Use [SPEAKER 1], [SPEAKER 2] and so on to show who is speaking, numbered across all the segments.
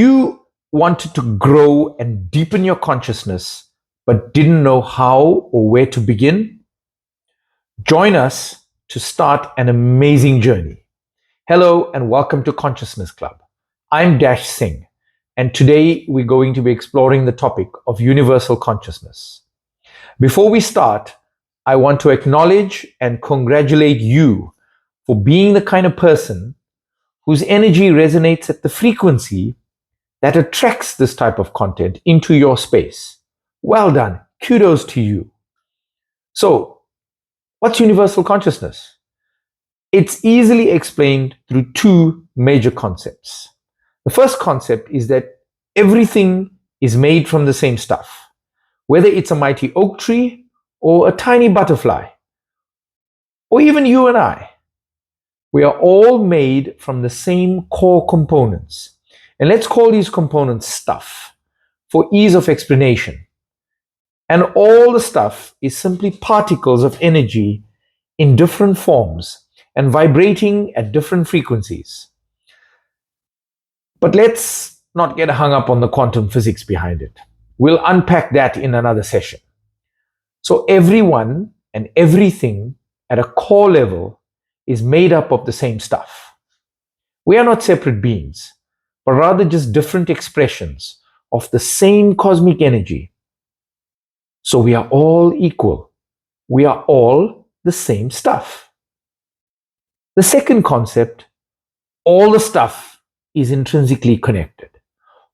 [SPEAKER 1] You wanted to grow and deepen your consciousness, but didn't know how or where to begin? Join us to start an amazing journey. Hello and welcome to Consciousness Club. I'm Dash Singh, and today we're going to be exploring the topic of universal consciousness. Before we start, I want to acknowledge and congratulate you for being the kind of person whose energy resonates at the frequency that attracts this type of content into your space. Well done. Kudos to you. So, what's universal consciousness? It's easily explained through two major concepts. The first concept is that everything is made from the same stuff, whether it's a mighty oak tree or a tiny butterfly, or even you and I. We are all made from the same core components. And let's call these components stuff for ease of explanation. And all the stuff is simply particles of energy in different forms and vibrating at different frequencies. But let's not get hung up on the quantum physics behind it. We'll unpack that in another session. So everyone and everything at a core level is made up of the same stuff. We are not separate beings, but rather just different expressions of the same cosmic energy. So we are all equal. We are all the same stuff. The second concept, all the stuff is intrinsically connected.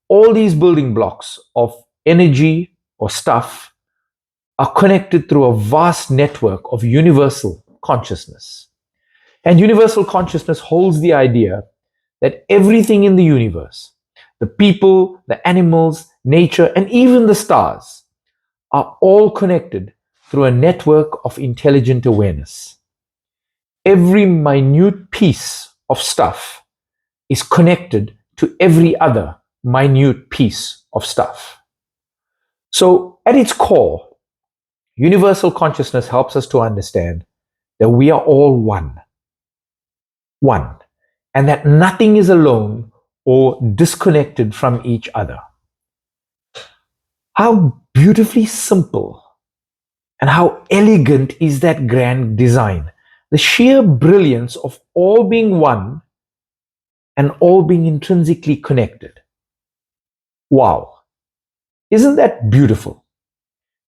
[SPEAKER 1] All these building blocks of energy or stuff are connected through a vast network of universal consciousness. And universal consciousness holds the idea that everything in the universe, the people, the animals, nature, and even the stars, are all connected through a network of intelligent awareness. Every minute piece of stuff is connected to every other minute piece of stuff. So, at its core, universal consciousness helps us to understand that we are all one. One. And that nothing is alone or disconnected from each other. How beautifully simple and how elegant is that grand design. The sheer brilliance of all being one and all being intrinsically connected. Wow. Isn't that beautiful?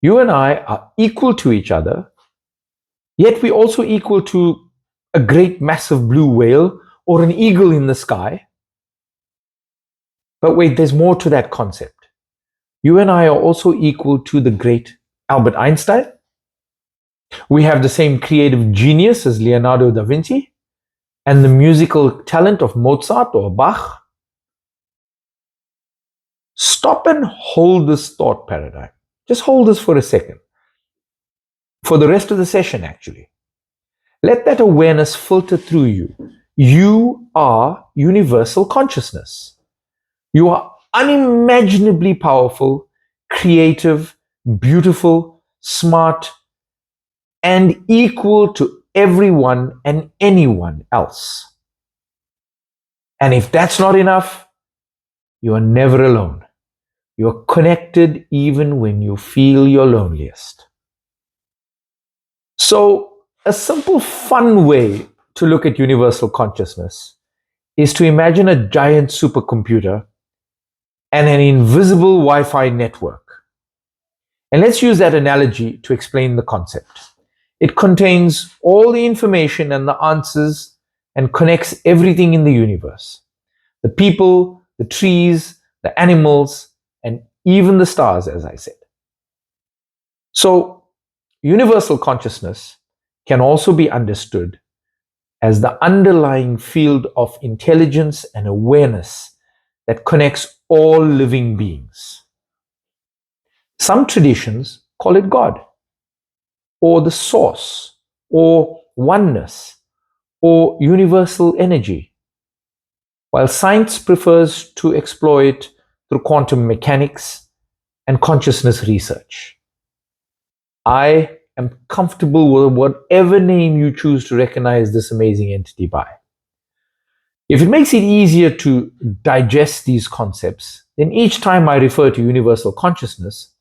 [SPEAKER 1] You and I are equal to each other, yet we're also equal to a great massive blue whale or an eagle in the sky. But wait, there's more to that concept. You and I are also equal to the great Albert Einstein. We have the same creative genius as Leonardo da Vinci and the musical talent of Mozart or Bach. Stop and hold this thought paradigm. Just hold this for a second. For the rest of the session, actually. Let that awareness filter through you. You are universal consciousness. You are unimaginably powerful, creative, beautiful, smart, and equal to everyone and anyone else. And if that's not enough, you are never alone. You are connected even when you feel your loneliest. So, a simple, fun way to look at universal consciousness is to imagine a giant supercomputer and an invisible Wi-Fi network. And let's use that analogy to explain the concept. It contains all the information and the answers and connects everything in the universe. The people, the trees, the animals, and even the stars, as I said. So, universal consciousness can also be understood as the underlying field of intelligence and awareness that connects all living beings. Some traditions call it God, or the source, or oneness, or universal energy, while science prefers to explore it through quantum mechanics and consciousness research. I am comfortable with whatever name you choose to recognize this amazing entity by. If it makes it easier to digest these concepts, then each time I refer to universal consciousness,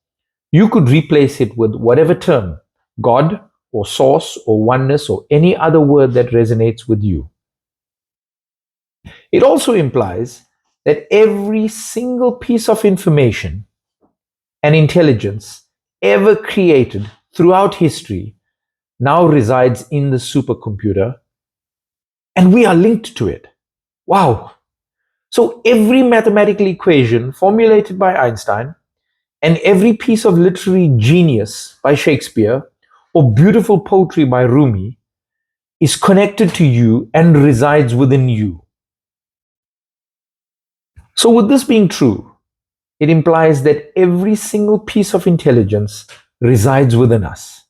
[SPEAKER 1] you could replace it with whatever term, God or source or oneness or any other word that resonates with you. It also implies that every single piece of information and intelligence ever created throughout history now resides in the supercomputer, and we are linked to it. Wow. So every mathematical equation formulated by Einstein and every piece of literary genius by Shakespeare or beautiful poetry by Rumi is connected to you and resides within you. So with this being true, it implies that every single piece of intelligence resides within us,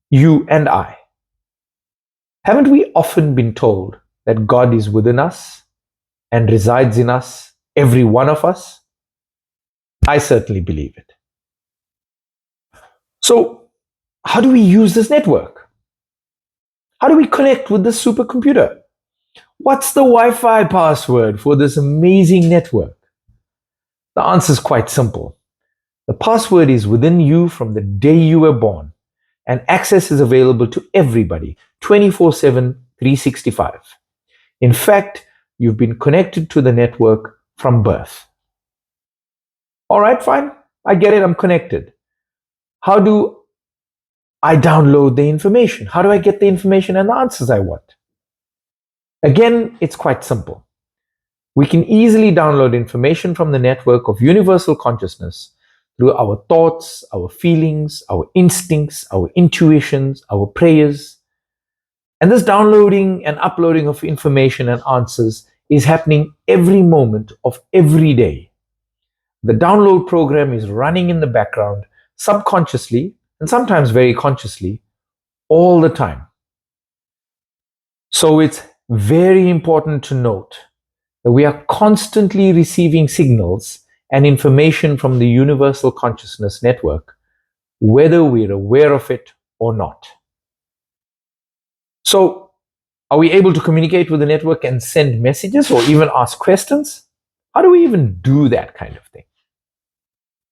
[SPEAKER 1] you and I. Haven't we often been told that God is within us and resides in us, every one of us? I certainly believe it. So, how do we use this network? How do we connect with this supercomputer? What's the Wi-Fi password for this amazing network? The answer is quite simple. The password is within you from the day you were born, and access is available to everybody 24/7, 365. In fact, you've been connected to the network from birth. All right, fine. I get it. I'm connected. How do I download the information? How do I get the information and the answers I want? Again, it's quite simple. We can easily download information from the network of universal consciousness through our thoughts, our feelings, our instincts, our intuitions, our prayers. And this downloading and uploading of information and answers is happening every moment of every day. The download program is running in the background, subconsciously, and sometimes very consciously, all the time. So it's very important to note that we are constantly receiving signals and information from the universal consciousness network, whether we're aware of it or not. So, are we able to communicate with the network and send messages or even ask questions? How do we even do that kind of thing?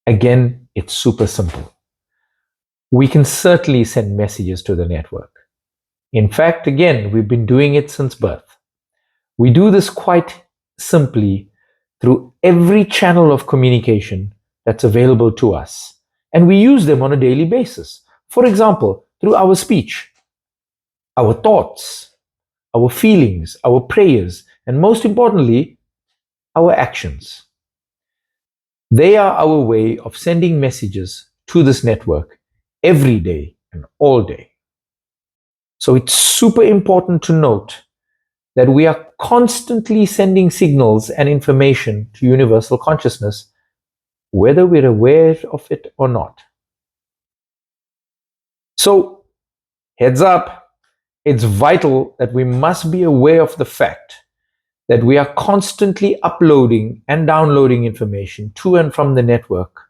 [SPEAKER 1] Again, it's super simple. We can certainly send messages to the network. In fact, again, we've been doing it since birth. We do this quite simply through every channel of communication that's available to us, and we use them on a daily basis. For example, through our speech, our thoughts, our feelings, our prayers, and most importantly, our actions. They are our way of sending messages to this network every day and all day. So it's super important to note that we are constantly sending signals and information to universal consciousness, whether we're aware of it or not. So, heads up, it's vital that we must be aware of the fact that we are constantly uploading and downloading information to and from the network.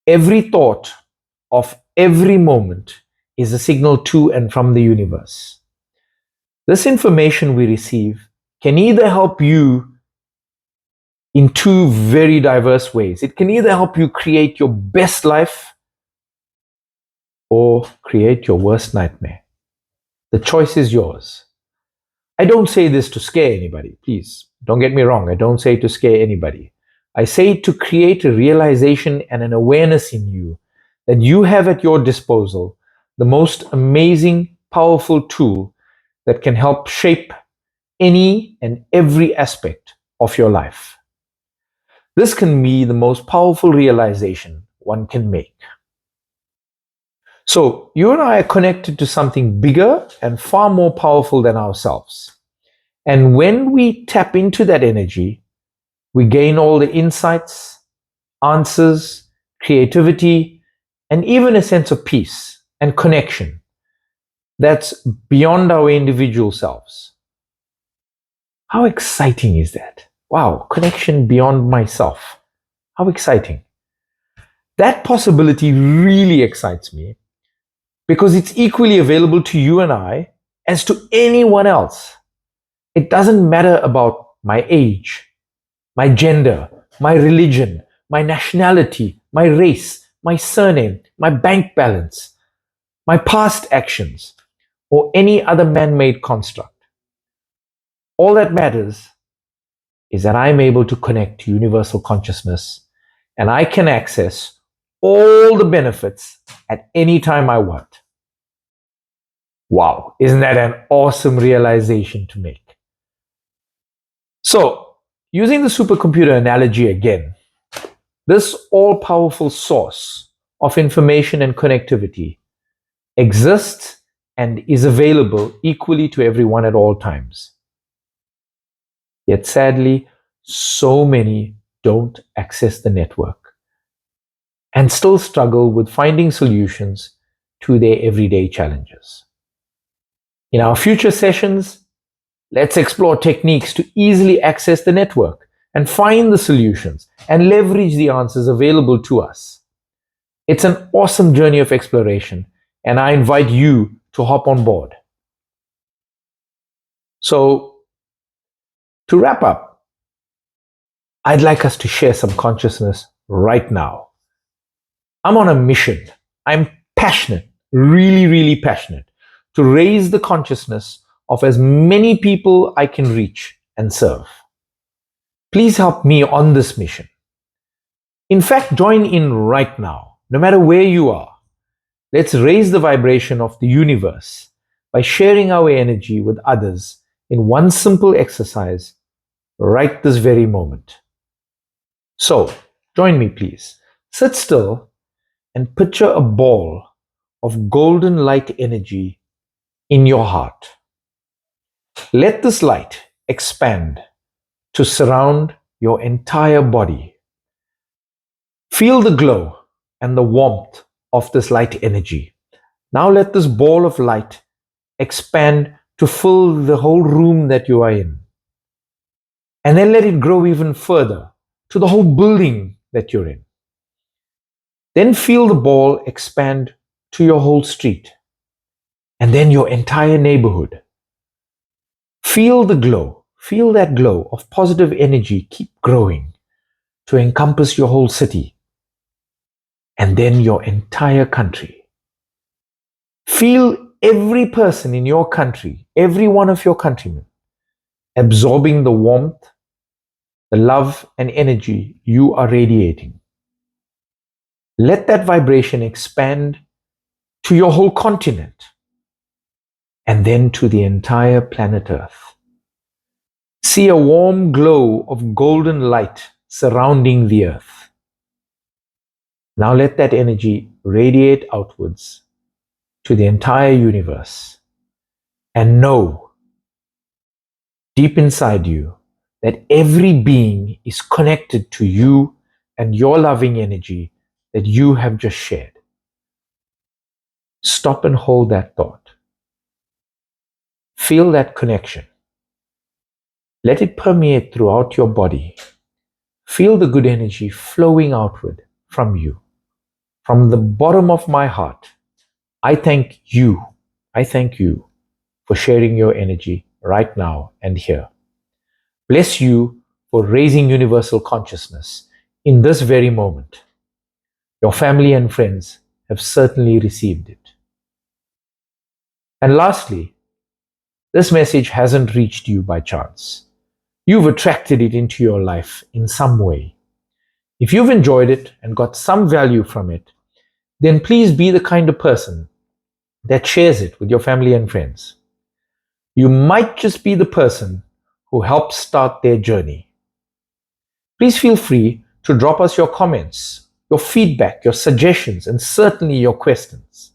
[SPEAKER 1] Every thought of every moment is a signal to and from the universe. This information we receive can either help you in two very diverse ways. It can either help you create your best life or create your worst nightmare. The choice is yours. I don't say this to scare anybody, please. Don't get me wrong. I don't say it to scare anybody. I say it to create a realization and an awareness in you that you have at your disposal the most amazing, powerful tool that can help shape any and every aspect of your life. This can be the most powerful realization one can make. So, you and I are connected to something bigger and far more powerful than ourselves. And when we tap into that energy, we gain all the insights, answers, creativity, and even a sense of peace and connection that's beyond our individual selves. How exciting is that? Wow, connection beyond myself. How exciting. That possibility really excites me because it's equally available to you and I as to anyone else. It doesn't matter about my age, my gender, my religion, my nationality, my race, my surname, my bank balance, my past actions, or any other man made construct. All that matters is that I'm able to connect to universal consciousness and I can access all the benefits at any time I want. Wow, isn't that an awesome realization to make? So, using the supercomputer analogy again, this all powerful source of information and connectivity exists and is available equally to everyone at all times. Yet sadly, so many don't access the network and still struggle with finding solutions to their everyday challenges. In our future sessions, let's explore techniques to easily access the network and find the solutions and leverage the answers available to us. It's an awesome journey of exploration, and I invite you to hop on board. So, to wrap up, I'd like us to share some consciousness right now. I'm on a mission. I'm passionate, really, really passionate, to raise the consciousness of as many people I can reach and serve. Please help me on this mission. In fact, join in right now, no matter where you are. Let's raise the vibration of the universe by sharing our energy with others in one simple exercise right this very moment. So, join me please. Sit still and picture a ball of golden light energy in your heart. Let this light expand to surround your entire body. Feel the glow and the warmth of this light energy. Now let this ball of light expand to fill the whole room that you are in. And then let it grow even further to the whole building that you're in. Then feel the ball expand to your whole street and then your entire neighborhood. Feel the glow, feel that glow of positive energy keep growing to encompass your whole city and then your entire country. Feel every person in your country, every one of your countrymen, absorbing the warmth, the love and energy you are radiating. Let that vibration expand to your whole continent and then to the entire planet Earth. See a warm glow of golden light surrounding the Earth. Now let that energy radiate outwards to the entire universe and know deep inside you that every being is connected to you and your loving energy that you have just shared. Stop and hold that thought. Feel that connection. Let it permeate throughout your body. Feel the good energy flowing outward from you. From the bottom of my heart, I thank you. I thank you for sharing your energy right now and here. Bless you for raising universal consciousness in this very moment. Your family and friends have certainly received it. And lastly, this message hasn't reached you by chance. You've attracted it into your life in some way. If you've enjoyed it and got some value from it, then please be the kind of person that shares it with your family and friends. You might just be the person who helps start their journey. Please feel free to drop us your comments, your feedback, your suggestions, and certainly your questions.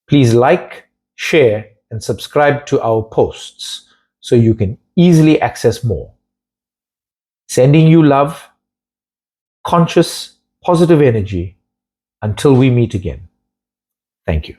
[SPEAKER 1] Please like, share, and subscribe to our posts so you can easily access more. Sending you love, conscious, positive energy until we meet again. Thank you.